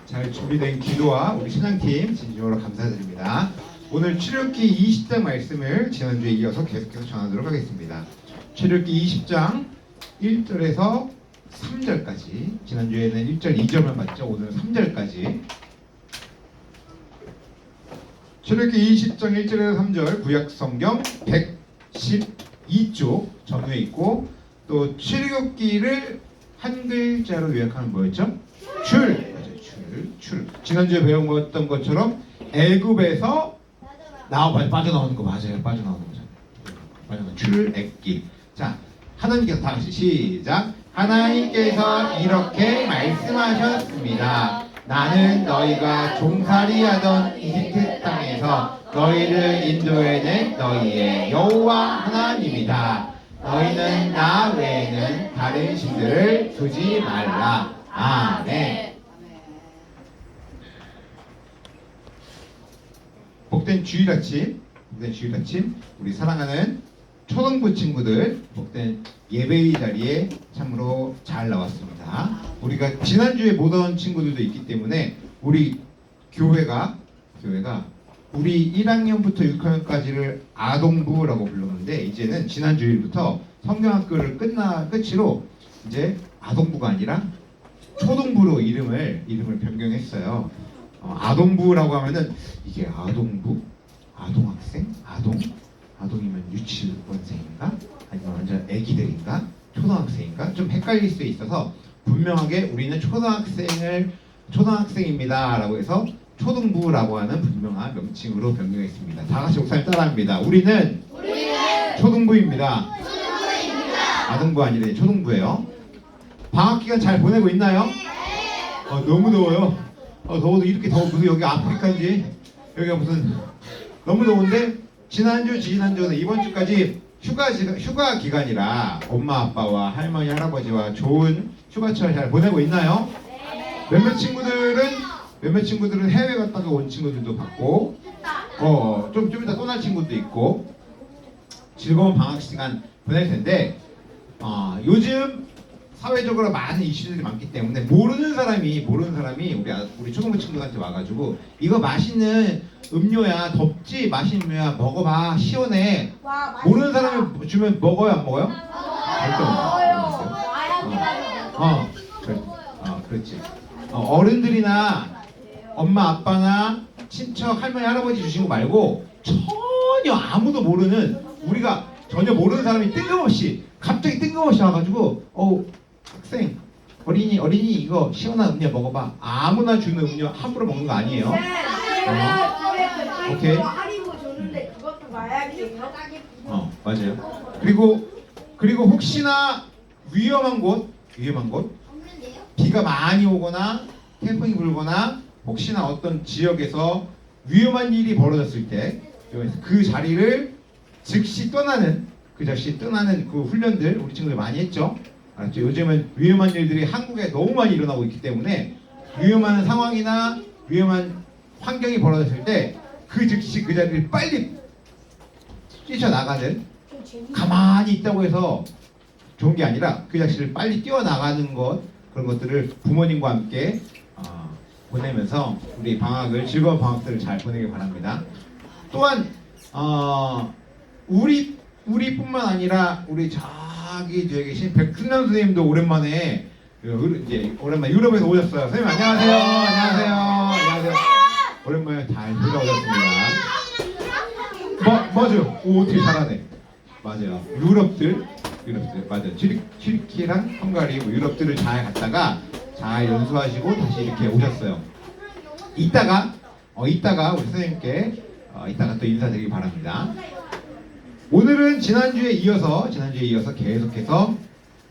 잘 준비된 기도와 우리 신앙팀 진심으로 감사드립니다. 오늘 출애굽기 20장 말씀을 지난주에 이어서 계속해서 전하도록 하겠습니다. 출애굽기 20장 1절에서 3절까지, 지난주에는 1절, 2절만 봤죠. 오늘은 3절까지. 출애굽기 20장 1절에서 3절 구약성경 112쪽 전후에 있고, 또 출애굽기를 한 글자로 요약하면 뭐였죠? 출! 출. 지난주에 배워봤던 것처럼 애굽에서 빠져나오는 거 맞아요. 빠져나오는 거잖아요. 빠져나오는 출애굽기. 자, 하나님께서 다 같이 시작. 하나님께서 이렇게 말씀하셨습니다. 나는 너희가 종살이하던 이집트 땅에서 너희를 인도해낸 너희의 여호와 하나님이다. 너희는 나 외에는 다른 신들을 두지 말라. 아멘. 복된 주일 아침, 우리 사랑하는 초등부 친구들 복된 예배의 자리에 참으로 잘 나왔습니다. 우리가 지난주에 못 온 친구들도 있기 때문에 우리 교회가 우리 1학년부터 6학년까지를 아동부라고 불렀는데, 이제는 지난주일부터 성경학교를 끝으로 이제 아동부가 아니라 초등부로 이름을 변경했어요. 아동부라고 하면은 이게 아동부? 아동학생? 아동이면 유치원생인가? 아니면 완전 애기들인가? 초등학생인가? 좀 헷갈릴 수 있어서 분명하게 우리는 초등학생입니다 라고 해서 초등부라고 하는 분명한 명칭으로 변경했습니다. 다 같이 목사님 따라합니다. 우리는 초등부입니다. 아동부 아니래, 초등부예요. 방학 기간 잘 보내고 있나요? 너무 더워요. 더워도 이렇게 더워. 무슨 여기 아프리카인지, 여기가 무슨 너무 더운데, 지난주는 이번 주까지 휴가 기간이라 엄마 아빠와 할머니 할아버지와 좋은 휴가철 잘 보내고 있나요? 몇몇 친구들은 해외 갔다가 온 친구들도 봤고, 좀 이따 떠날 친구도 있고, 즐거운 방학 시간 보낼 텐데, 요즘 사회적으로 많은 이슈들이 많기 때문에 모르는 사람이 우리 초등부 친구들한테 와가지고 이거 맛있는 음료야, 덥지, 맛있는 음료야, 먹어봐, 시원해. 모르는 사람이 주면 먹어요, 안 먹어요? 절대 먹어요. 그렇지. 어른들이나 엄마 아빠나 친척 할머니 할아버지 주신 거 말고 전혀 아무도 모르는, 우리가 전혀 모르는 사람이 갑자기 뜬금없이 와가지고 학생, 어린이 이거 시원한 음료 먹어봐. 아무나 주는 음료 함부로 먹는 거 아니에요. 오케이. 맞아요. 그리고 혹시나 위험한 곳, 비가 많이 오거나 태풍이 불거나 혹시나 어떤 지역에서 위험한 일이 벌어졌을 때 그 자리를 즉시 떠나는 그 훈련들 우리 친구들 많이 했죠. 알았죠? 요즘은 위험한 일들이 한국에 너무 많이 일어나고 있기 때문에 위험한 상황이나 위험한 환경이 벌어졌을 때 즉시 그 자리를 빨리 뛰쳐나가는, 가만히 있다고 해서 좋은 게 아니라 그 자리를 빨리 뛰어나가는 그런 것들을 부모님과 함께 보내면서 우리 즐거운 방학들을 잘 보내길 바랍니다. 또한 우리뿐만 아니라 우리 저기 뒤에 계신 백승남 선생님도 오랜만에 유럽에서 오셨어요. 선생님 안녕하세요. 오랜만에 잘 돌아오셨습니다. 맞아요. 어떻게 잘하네. 맞아요. 유럽들 맞아요. 튀르키랑 헝가리 유럽들을 잘 갔다가 잘 연수하시고 다시 이렇게 오셨어요. 이따가 우리 선생님께 이따가 또 인사드리기 바랍니다. 오늘은 지난주에 이어서 계속해서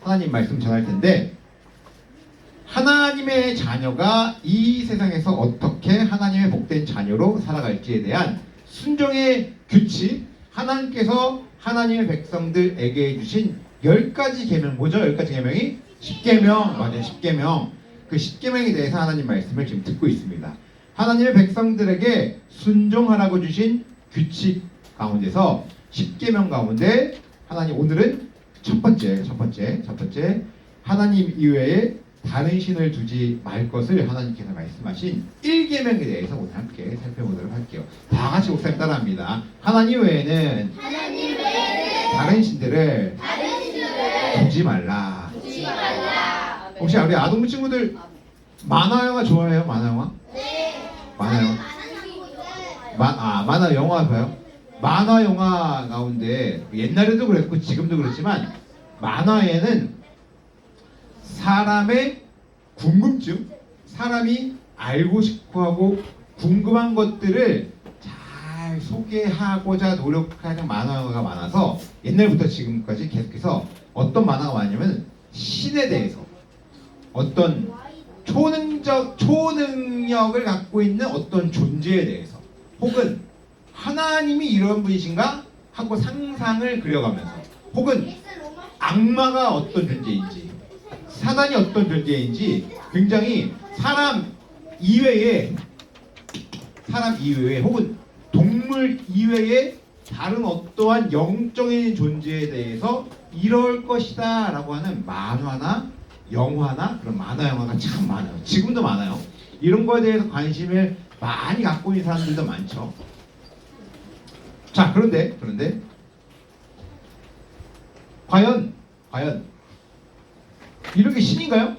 하나님 말씀 전할 텐데, 하나님의 자녀가 이 세상에서 어떻게 하나님의 복된 자녀로 살아갈지에 대한 순종의 규칙, 하나님께서 하나님의 백성들에게 해주신 10가지 계명, 뭐죠? 10가지 계명이? 10계명, 맞아요. 10계명. 그 10계명에 대해서 하나님 말씀을 지금 듣고 있습니다. 하나님의 백성들에게 순종하라고 주신 규칙 가운데서 10계명 가운데 오늘은 첫 번째 하나님 이외에 다른 신을 두지 말 것을 하나님께서 말씀하신 1계명에 대해서 오늘 함께 살펴보도록 할게요. 다 같이 목사님 따라합니다. 하나님 외에는 다른 신들을 두지 말라. 혹시 우리 아동부 친구들 만화 영화 좋아해요? 만화 영화? 만화 영화? 만화 영화 봐요? 만화 영화 가운데 옛날에도 그랬고 지금도 그렇지만 만화에는 사람의 궁금증, 사람이 알고 싶어하고 궁금한 것들을 잘 소개하고자 노력하는 만화가 많아서 옛날부터 지금까지 계속해서 어떤 만화가 많냐면 신에 대해서 어떤 초능력을 갖고 있는 어떤 존재에 대해서 혹은 하나님이 이런 분이신가 하고 상상을 그려가면서 혹은 악마가 어떤 존재인지 사단이 어떤 존재인지 굉장히 사람 이외에 혹은 동물 이외에 다른 어떠한 영적인 존재에 대해서 이럴 것이다 라고 하는 만화나 영화나 그런 만화 영화가 참 많아요. 지금도 많아요. 이런 거에 대해서 관심을 많이 갖고 있는 사람들도 많죠. 자, 그런데 과연 이런 게 신인가요?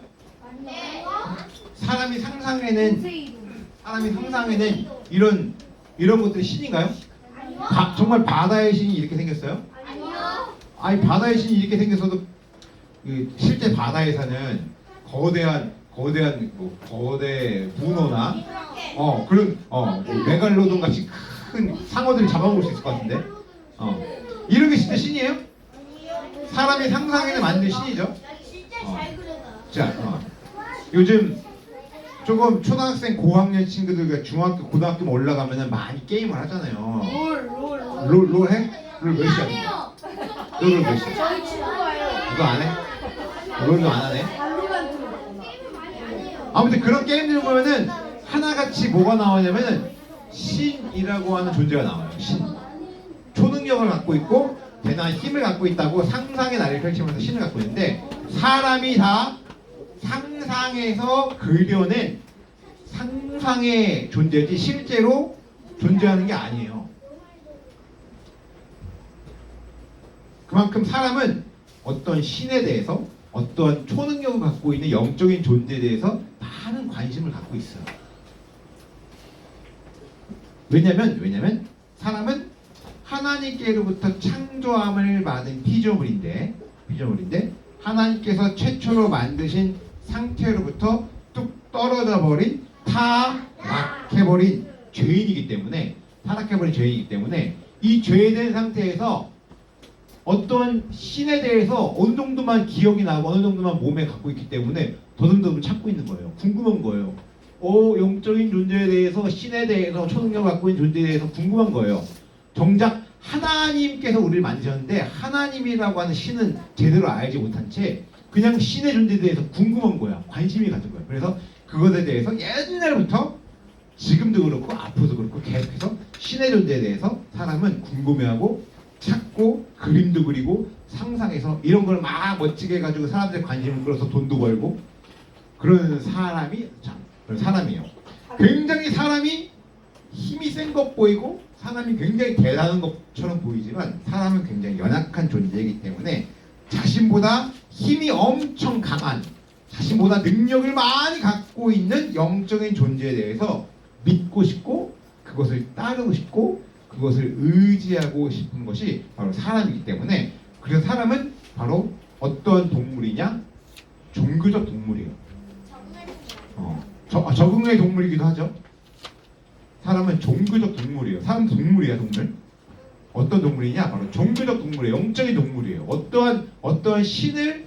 사람이 상상해낸 이런 것들이 신인가요? 정말 바다의 신이 이렇게 생겼어요? 아니, 바다의 신이 이렇게 생겼어도 실제 바다에 사는 거대 문어나 그런 메갈로돈 같이 큰 상어들이 잡아먹을 수 있을 것 같은데 이런 게 진짜 신이에요? 사람이 상상해서 만든 신이죠. 자, 요즘 조금 초등학생 고학년 친구들 중학교 고등학교 올라가면은 많이 게임을 하잖아요. 롤 해? 롤 몇 시야? 롤 몇 시야? 저희 친구가요. 이거 안 해? 롤도 안 하네? 아무튼 그런 게임들 보면은 하나같이 뭐가 나오냐면은 신이라고 하는 존재가 나와요. 신. 초능력을 갖고 있고 대단한 힘을 갖고 있다고 상상의 나래를 펼치면서 신을 갖고 있는데 사람이 다 상상해서 그려낸 상상의 존재지 실제로 존재하는 게 아니에요. 그만큼 사람은 어떤 신에 대해서 어떤 초능력을 갖고 있는 영적인 존재에 대해서 많은 관심을 갖고 있어요. 왜냐면 사람은 하나님께로부터 창조함을 받은 피조물인데 하나님께서 최초로 만드신 상태로부터 뚝 떨어져 버린 타락해버린 죄인이기 때문에 이 죄된 상태에서 어떤 신에 대해서 어느 정도만 기억이 나고 어느 정도만 몸에 갖고 있기 때문에 더듬더듬 찾고 있는 거예요. 궁금한 거예요. 영적인 존재에 대해서 신에 대해서 초능력을 갖고 있는 존재에 대해서 궁금한 거예요. 정작 하나님께서 우리를 만드셨는데 하나님이라고 하는 신은 제대로 알지 못한 채 그냥 신의 존재에 대해서 궁금한 거야. 관심이 가진 거야. 그래서 그것에 대해서 옛날부터 지금도 그렇고 앞으로도 그렇고 계속해서 신의 존재에 대해서 사람은 궁금해하고 찾고 그림도 그리고 상상해서 이런 걸 막 멋지게 해가지고 사람들의 관심을 끌어서 돈도 벌고 그런 사람이에요. 굉장히 사람이 힘이 센 것 보이고 사람이 굉장히 대단한 것처럼 보이지만 사람은 굉장히 연약한 존재이기 때문에 자신보다 힘이 엄청 강한 자신보다 능력을 많이 갖고 있는 영적인 존재에 대해서 믿고 싶고 그것을 따르고 싶고 그것을 의지하고 싶은 것이 바로 사람이기 때문에 그래서 사람은 바로 어떤 동물이냐? 종교적 동물이에요. 적응의 동물이기도 하죠. 사람은 종교적 동물이에요. 사람은 동물이야, 동물. 어떤 동물이냐? 바로 종교적 동물이에요. 영적인 동물이에요. 어떠한 신을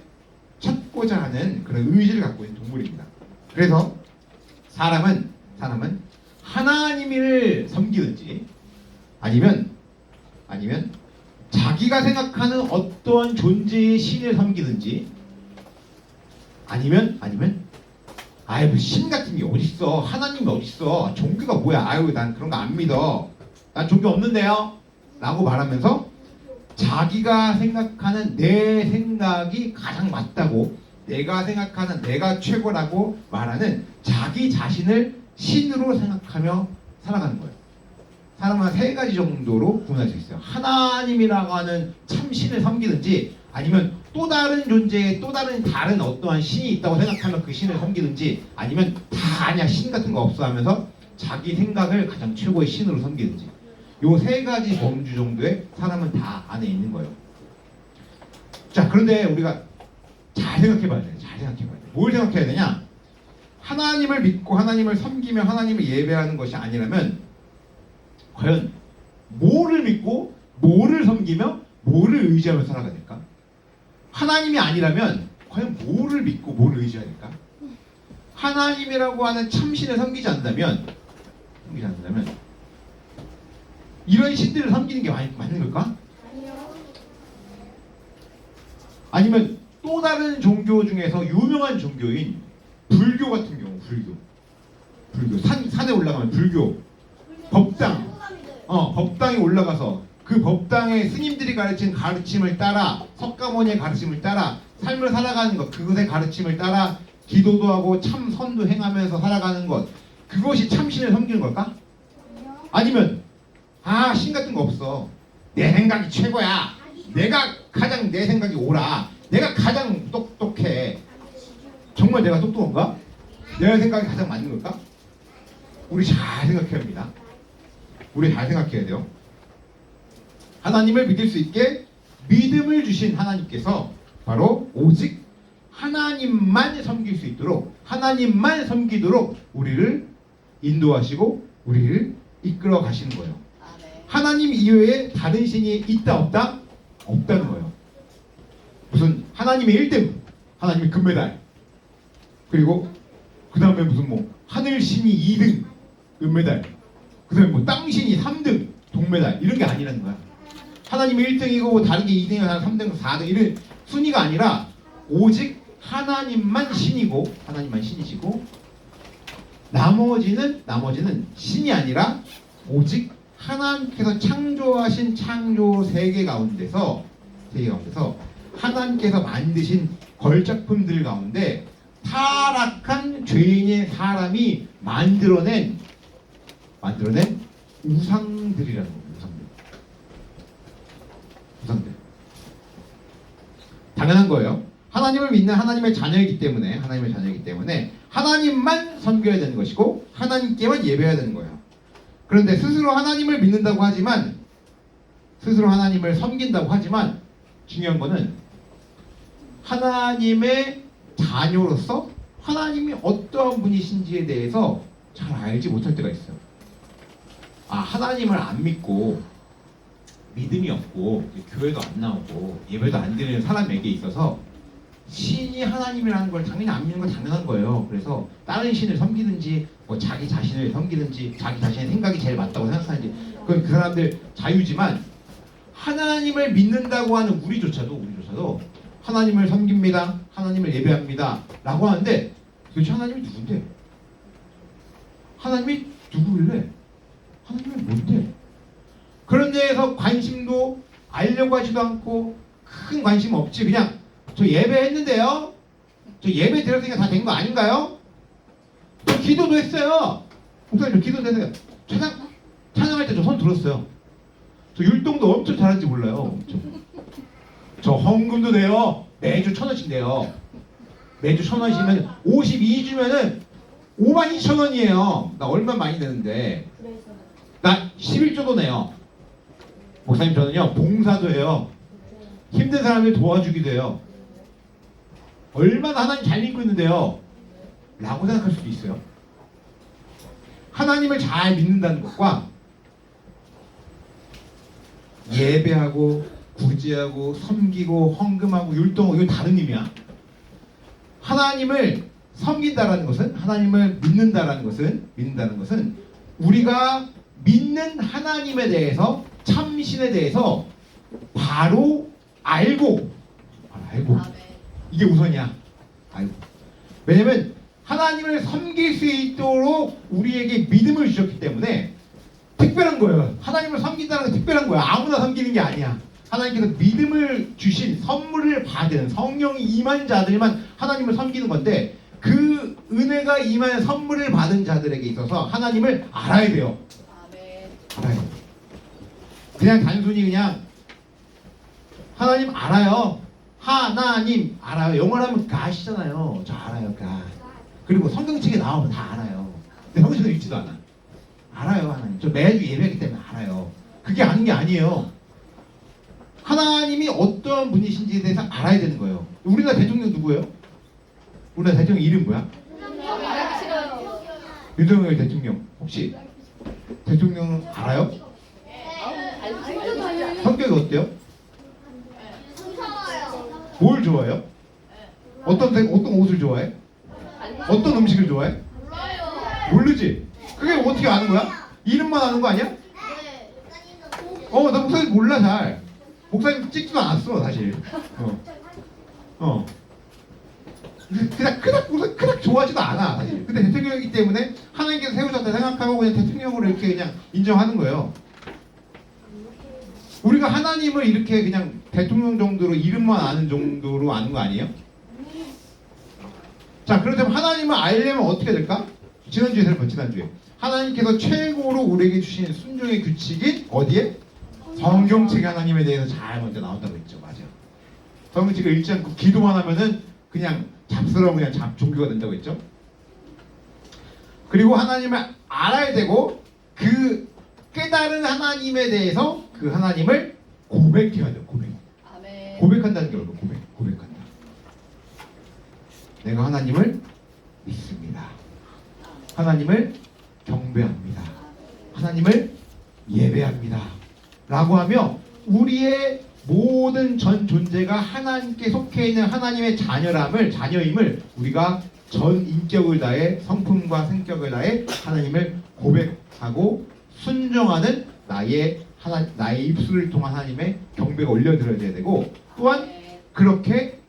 찾고자 하는 그런 의지를 갖고 있는 동물입니다. 그래서 사람은 하나님을 섬기든지 아니면 자기가 생각하는 어떠한 존재의 신을 섬기든지 아니면 아유 신 같은 게 어딨어 하나님이 어딨어 종교가 뭐야 아유 난 그런 거 안 믿어 난 종교 없는데요 라고 말하면서 자기가 생각하는 내 생각이 가장 맞다고 내가 생각하는 내가 최고라고 말하는 자기 자신을 신으로 생각하며 살아가는 거예요. 사람은 한 세 가지 정도로 구분할 수 있어요. 하나님이라고 하는 참 신을 섬기든지, 아니면 또 다른 존재에 또 다른 어떠한 신이 있다고 생각하면 그 신을 섬기든지, 아니면 다 아니야 신 같은 거 없어 하면서 자기 생각을 가장 최고의 신으로 섬기든지, 요 세 가지 범주 정도의 사람은 다 안에 있는 거예요. 자, 그런데 우리가 잘 생각해봐야 돼요. 잘 생각해봐야 돼요. 뭘 생각해야 되냐? 하나님을 믿고 하나님을 섬기며 하나님을 예배하는 것이 아니라면 과연 뭐를 믿고 뭐를 섬기며 뭐를 의지하며 살아가야 될까? 하나님이 아니라면 과연 뭐를 믿고 뭐를 의지해야 될까? 하나님이라고 하는 참신을 섬기지 않는다면 이런 신들을 섬기는 게 맞는 걸까? 아니면 또 다른 종교 중에서 유명한 종교인 불교 같은 경우, 불교 산에 올라가면 불교 법당에 올라가서 그 법당의 스님들이 가르친 가르침을 따라, 석가모니의 가르침을 따라 삶을 살아가는 것, 그것의 가르침을 따라 기도도 하고 참 선도 행하면서 살아가는 것, 그것이 참신을 섬기는 걸까? 아니면 신 같은 거 없어, 내 생각이 최고야, 내가 가장 내 생각이 옳아, 내가 가장 똑똑해, 정말 내가 똑똑한가? 내 생각이 가장 맞는 걸까? 우리 잘 생각해야 합니다. 우리 잘 생각해야 돼요. 하나님을 믿을 수 있게 믿음을 주신 하나님께서 바로 오직 하나님만 섬길 수 있도록, 하나님만 섬기도록 우리를 인도하시고 우리를 이끌어 가시는 거예요. 하나님 이외에 다른 신이 있다 없다? 없다는 거예요. 무슨 하나님의 1등, 하나님의 금메달, 그리고 그 다음에 무슨 하늘 신이 2등 은메달, 그 다음에 땅 신이 3등 동메달, 이런 게 아니라는 거야. 하나님이 1등이고 다른 게 2등이나 3등, 4등 이런 순위가 아니라 오직 하나님만 신이고, 하나님만 신이시고, 나머지는 신이 아니라 오직 하나님께서 창조하신 창조 세계 가운데서 하나님께서 만드신 걸작품들 가운데 타락한 죄인의 사람이 만들어낸 우상들이라는 겁니다. 우상들. 당연한 거예요. 하나님을 믿는 하나님의 자녀이기 때문에 하나님만 섬겨야 되는 것이고 하나님께만 예배해야 되는 거예요. 그런데 스스로 하나님을 믿는다고 하지만, 스스로 하나님을 섬긴다고 하지만, 중요한 거는 하나님의 자녀로서 하나님이 어떠한 분이신지에 대해서 잘 알지 못할 때가 있어요. 하나님을 안 믿고 믿음이 없고 교회도 안 나오고 예배도 안 드리는 사람에게 있어서 신이 하나님이라는 걸 당연히 안 믿는 건 당연한 거예요. 그래서 다른 신을 섬기든지 자기 자신을 섬기든지 자기 자신의 생각이 제일 맞다고 생각하는지, 그건 그 사람들 자유지만, 하나님을 믿는다고 하는 우리조차도 하나님을 섬깁니다, 하나님을 예배합니다 라고 하는데 도대체 하나님이 누군데? 하나님이 누구길래? 하나님은 뭔데? 그런 데에서 관심도 알려고 하지도 않고 큰 관심 없지. 그냥 저 예배했는데요, 저 예배 드렸으니까 다 된 거 아닌가요? 저 기도도 했어요. 목사님 저 기도도 했어요. 찬양할 때 저 손 들었어요. 저 율동도 엄청 잘하는지 몰라요. 저 헌금도 내요. 매주 1,000원씩 내요. 매주 1,000원이시면 52주면은 52,000원이에요. 나 얼마 많이 내는데. 나 11조도 내요. 목사님 저는요 봉사도 해요. 힘든 사람을 도와주기도 해요. 얼마나 하나님 잘 믿고 있는데요 라고 생각할 수도 있어요. 하나님을 잘 믿는다는 것과 예배하고 구제하고 섬기고 헌금하고 율동하고 이건 다른 의미야. 하나님을 섬긴다라는 것은, 하나님을 믿는다는 것은 우리가 믿는 하나님에 대해서, 참신에 대해서 바로 알고 이게 우선이야. 알고. 왜냐면 하나님을 섬길 수 있도록 우리에게 믿음을 주셨기 때문에 특별한 거예요. 하나님을 섬긴다는 건 특별한 거야. 아무나 섬기는 게 아니야. 하나님께서 믿음을 주신 선물을 받은 성령이 임한 자들만 하나님을 섬기는 건데 그 은혜가 임한 선물을 받은 자들에게 있어서 하나님을 알아야 돼요. 알아야 돼요. 그냥 단순히 그냥 하나님 알아요. 하나님 알아요. 영어로 하면 God이잖아요. 저 알아요. God. 그리고 성경책에 나오면 다 알아요. 근데 성경책에 읽지도 않아. 알아요. 하나님. 저 매주 예배하기 때문에 알아요. 그게 아는 게 아니에요. 하나님이 어떠한 분이신지에 대해서 알아야 되는 거예요. 우리나라 대통령 누구예요? 우리나라 대통령 이름 뭐야? 윤석열 대통령. 혹시 대통령 알아요? 성격이 어때요? 뭘 좋아해요? 어떤 옷을 좋아해? 어떤 음식을 좋아해? 모르지? 그게 어떻게 아는 거야? 이름만 아는 거 아니야? 나 목사님 몰라 잘. 목사님 찍지도 않았어 사실. 그닥 좋아하지도 않아 사실. 근데 대통령이기 때문에 하나님께서 세우셨다 생각하고 그냥 대통령으로 이렇게 그냥 인정하는 거예요. 우리가 하나님을 이렇게 그냥 대통령 정도로 이름만 아는 정도로 아는 거 아니에요? 자, 그렇다면 하나님을 알려면 어떻게 될까? 지난주에 하나님께서 최고로 우리에게 주신 순종의 규칙이 어디에? 성경책에 하나님에 대해서 잘 먼저 나온다고 했죠. 맞아요. 성경책을 읽지 않고 기도만 하면은 그냥 잡스러운 그냥 종교가 된다고 했죠. 그리고 하나님을 알아야 되고 그 깨달은 하나님에 대해서 그 하나님을 고백해야 돼요. 고백한다는 게 뭐예요? 고백한다. 내가 하나님을 믿습니다. 하나님을 경배합니다. 하나님을 예배합니다. 라고 하며 우리의 모든 전 존재가 하나님께 속해 있는 하나님의 자녀임을 우리가 전 인격을 다해 성품과 성격을 다해 하나님을 고백하고 순종하는 나의 입술을 통한 하나님의 경배가 올려드려야 되고 또한 그렇게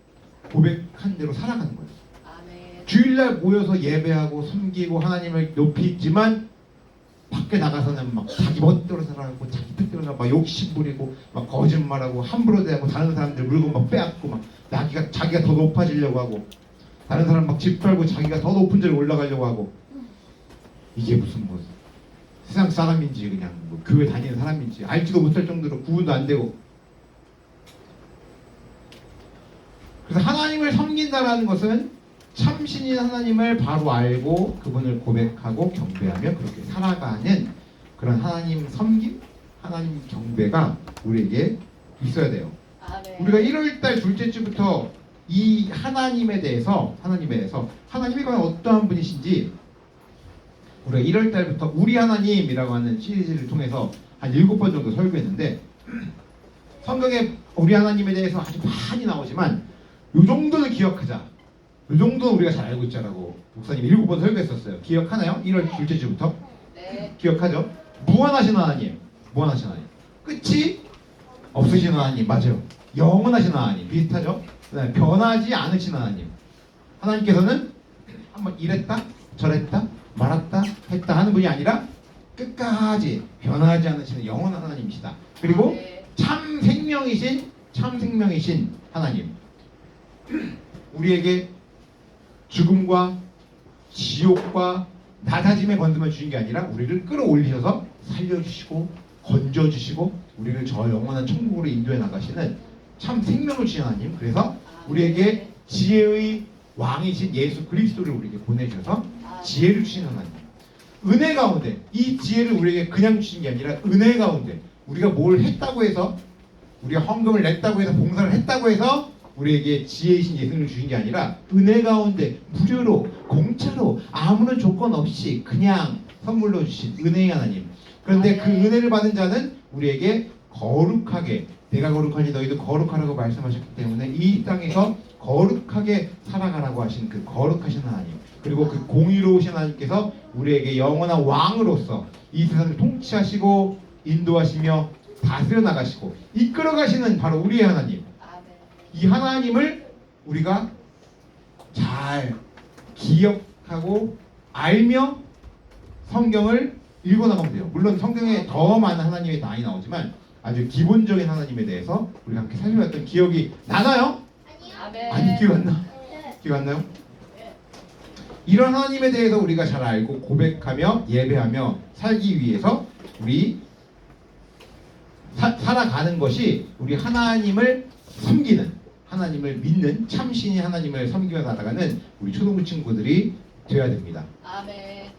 고백한 대로 살아가는 거예요. 주일날 모여서 예배하고 섬기고 하나님을 높이 있지만 밖에 나가서는 막 자기 멋대로 살아가고 자기 뜻대로 막 욕심 부리고 막 거짓말하고 함부로 대하고 다른 사람들 물건 막 빼앗고 막 자기가 더 높아지려고 하고 다른 사람 막 짓밟고 자기가 더 높은 데로 올라가려고 하고 이게 무슨 뭐 세상 사람인지 그냥 뭐 교회 다니는 사람인지 알지도 못할 정도로 구분도 안 되고 그래서 하나님을 섬긴다라는 것은 참신인 하나님을 바로 알고 그분을 고백하고 경배하며 그렇게 살아가는 그런 하나님 섬김, 하나님 경배가 우리에게 있어야 돼요. 우리가 1월달 둘째 주부터 이 하나님에 대해서 하나님이 과연 어떠한 분이신지 우리가 1월달부터 우리 하나님이라고 하는 시리즈를 통해서 한 7번 정도 설교했는데 성경에 우리 하나님에 대해서 아주 많이 나오지만 이 정도는 기억하자. 이 정도는 우리가 잘 알고 있자라고 목사님이 7번 설교했었어요. 기억하나요? 1월 둘째 주부터? 네. 기억하죠? 무한하신 하나님. 끝이 없으신 하나님. 맞아요. 영원하신 하나님. 비슷하죠? 네. 변하지 않으신 하나님. 하나님께서는 한번 이랬다 저랬다 말았다 했다 하는 분이 아니라 끝까지 변하지 않으시는 영원한 하나님이시다. 그리고 참 생명이신 하나님. 우리에게 죽음과 지옥과 낮아짐의 권능을 주신 게 아니라 우리를 끌어올리셔서 살려주시고 건져주시고 우리를 저 영원한 천국으로 인도해 나가시는 참 생명을 주신 하나님. 그래서 우리에게 지혜의 왕이신 예수 그리스도를 우리에게 보내셔서 지혜를 주신 하나님. 은혜 가운데 이 지혜를 우리에게 그냥 주신 게 아니라 은혜 가운데 우리가 뭘 했다고 해서 우리가 헌금을 냈다고 해서 봉사를 했다고 해서 우리에게 지혜이신 예수님을 주신 게 아니라 은혜 가운데 무료로 공짜로 아무런 조건 없이 그냥 선물로 주신 은혜의 하나님. 그런데 그 은혜를 받은 자는 우리에게 거룩하게 내가 거룩하니 너희도 거룩하라고 말씀하셨기 때문에 이 땅에서 거룩하게 살아가라고 하신 그 거룩하신 하나님. 그리고 그 공의로우신 하나님께서 우리에게 영원한 왕으로서 이 세상을 통치하시고 인도하시며 다스려 나가시고 이끌어 가시는 바로 우리의 하나님. 이 하나님을 우리가 잘 기억하고 알며 성경을 읽어나가면 돼요. 물론 성경에 더 많은 하나님이 많이 나오지만 아주 기본적인 하나님에 대해서 우리가 함께 살펴봤던 기억이 나나요? 안 기억 안 나? 기억 안 나요? 이런 하나님에 대해서 우리가 잘 알고 고백하며 예배하며 살기 위해서 우리 살아가는 것이 우리 하나님을 섬기는, 하나님을 믿는, 참신히 하나님을 섬기며 살아가는 우리 초등부 친구들이 되어야 됩니다. 아멘.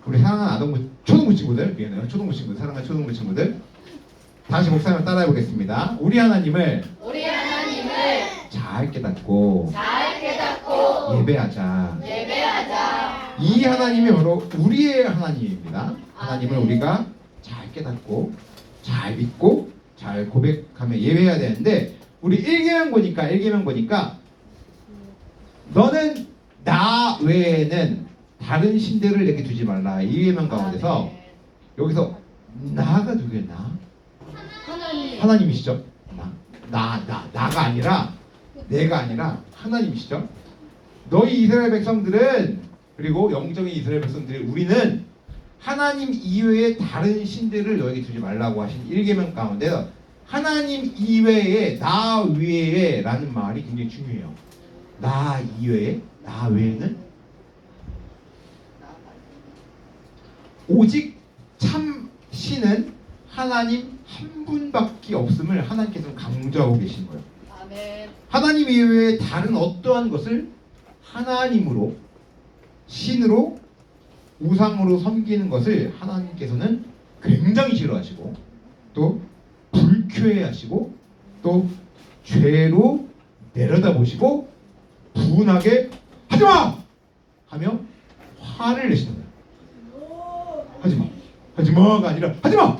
우리 사랑하는 아동부 초등부 친구들, 미안해요. 초등부 친구들, 사랑하는 초등부 친구들, 다시 목사님 따라해 보겠습니다. 우리 하나님을 잘 깨닫고 예배하자. 이 하나님이 바로 우리의 하나님입니다. 하나님을 우리가 잘 깨닫고 잘 믿고 잘 고백하며 예배해야 되는데, 우리 1계명 보니까 너는 나 외에는 다른 신들을 내게 두지 말라. 1계명 가운데서 여기서 나가 누구였나? 하나님이시죠. 나가 아니라, 내가 아니라 하나님이시죠. 너희 이스라엘 백성들은, 그리고 영적인 이스라엘 백성들이, 우리는 하나님 이외에 다른 신들을 너에게 두지 말라고 하신 1계명 가운데서 하나님 이외에, 나 외에 라는 말이 굉장히 중요해요. 나 이외에, 나 외에는 오직 참 신은 하나님 한 분밖에 없음을 하나님께서는 강조하고 계신 거예요. 아멘. 하나님 이외에 다른 어떠한 것을 하나님으로, 신으로, 우상으로 섬기는 것을 하나님께서는 굉장히 싫어하시고, 또 불쾌해하시고, 또 죄로 내려다보시고 분하게 하지마! 하며 화를 내시는 거예요. 하지마가 아니라 하지마!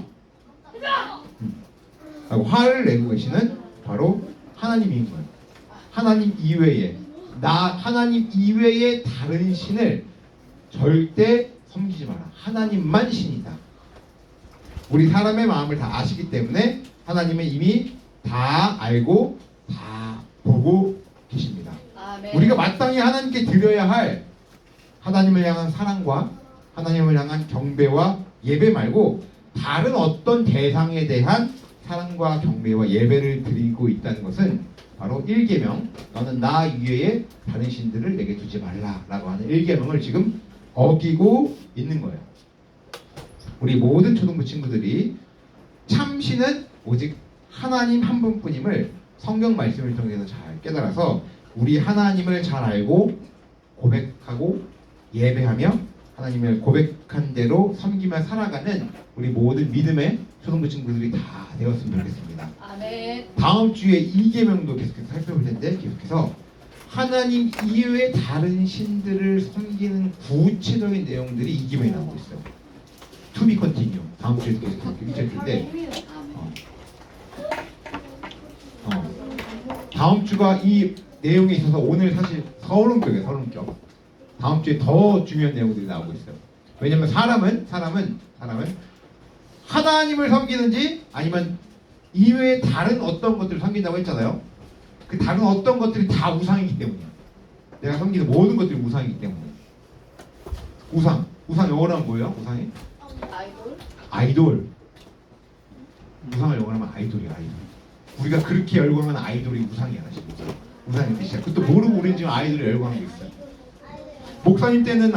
하고 화를 내고 계시는 바로 하나님인 거예요. 하나님 이외에, 하나님 이외에 다른 신을 절대 섬기지 마라. 하나님만 신이다. 우리 사람의 마음을 다 아시기 때문에 하나님은 이미 다 알고 다 보고 계십니다. 아멘. 우리가 마땅히 하나님께 드려야 할 하나님을 향한 사랑과 하나님을 향한 경배와 예배 말고 다른 어떤 대상에 대한 사랑과 경배와 예배를 드리고 있다는 것은 바로 1계명, 너는 나 이외에 다른 신들을 내게 두지 말라라고 하는 1계명을 지금 어기고 있는 거예요. 우리 모든 초등부 친구들이 참신은 오직 하나님 한 분뿐임을 성경 말씀을 통해서 잘 깨달아서 우리 하나님을 잘 알고 고백하고 예배하며 하나님을 고백한 대로 섬기며 살아가는 우리 모든 믿음의 초등부 친구들이 다 되었으면 좋겠습니다. 아멘. 다음 주에 2계명도 계속해서 살펴볼 텐데, 계속해서 하나님 이외의 다른 신들을 섬기는 구체적인 내용들이 2계명에 나오고 있어요. To be continue. 다음 주에 계속 읽을 텐데, 다음 주가 이 내용에 있어서 오늘 사실 서론격이에요. 서론격. 다음 주에 더 중요한 내용들이 나오고 있어요. 왜냐면 사람은 하나님을 섬기는지 아니면 이외에 다른 어떤 것들을 섬긴다고 했잖아요. 그 다른 어떤 것들이 다 우상이기 때문이야. 내가 섬기는 모든 것들이 우상이기 때문에. 우상 영어로 하면 뭐예요? 우상이? 아이돌. 우상을 영어로 하면 아이돌이야. 아이돌. 우리가 그렇게 열광하는 아이돌이 우상이야. 지금 우상의 뜻이야. 그것도 모르고 우리는 지금 아이돌을 열광하고 있어요. 목사님 때는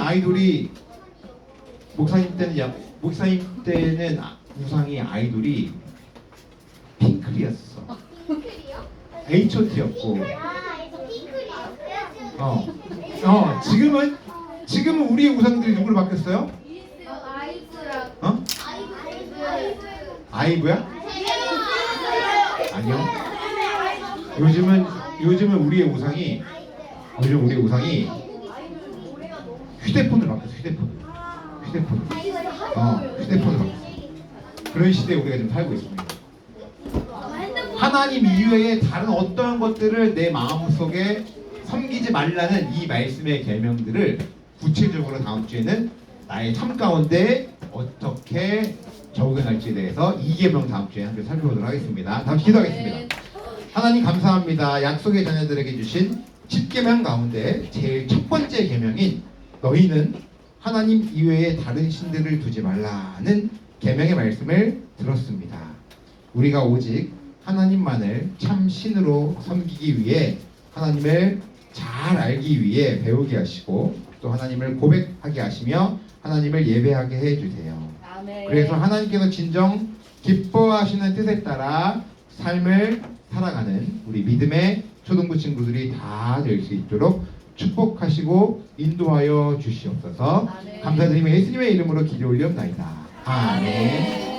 우상이 아이돌이 핑클이었어. H.O.T였고. 지금은 우리의 우상들이 누구로 바뀌었어요? 아이브야? 아니요. 요즘은 우리의 우상이 휴대폰으로 바뀌었어. 휴대폰으로 바뀌었어. 그런 시대에 우리가 지금 살고 있습니다. 하나님 이외에 다른 어떠한 것들을 내 마음속에 섬기지 말라는 이 말씀의 계명들을 구체적으로 다음 주에는 나의 삶 가운데 어떻게 적용할지에 대해서 2계명 다음 주에 함께 살펴보도록 하겠습니다. 다음 기도하겠습니다. 하나님 감사합니다. 약속의 자녀들에게 주신 10계명 가운데 제일 첫 번째 계명인 너희는 하나님 이외에 다른 신들을 두지 말라는 계명의 말씀을 들었습니다. 우리가 오직 하나님만을 참 신으로 섬기기 위해 하나님을 잘 알기 위해 배우게 하시고 또 하나님을 고백하게 하시며 하나님을 예배하게 해주세요. 아멘. 그래서 하나님께서 진정 기뻐하시는 뜻에 따라 삶을 살아가는 우리 믿음의 초등부 친구들이 다 될 수 있도록 축복하시고 인도하여 주시옵소서. 아멘. 감사드리며 예수님의 이름으로 기도 올리옵나이다. 아멘.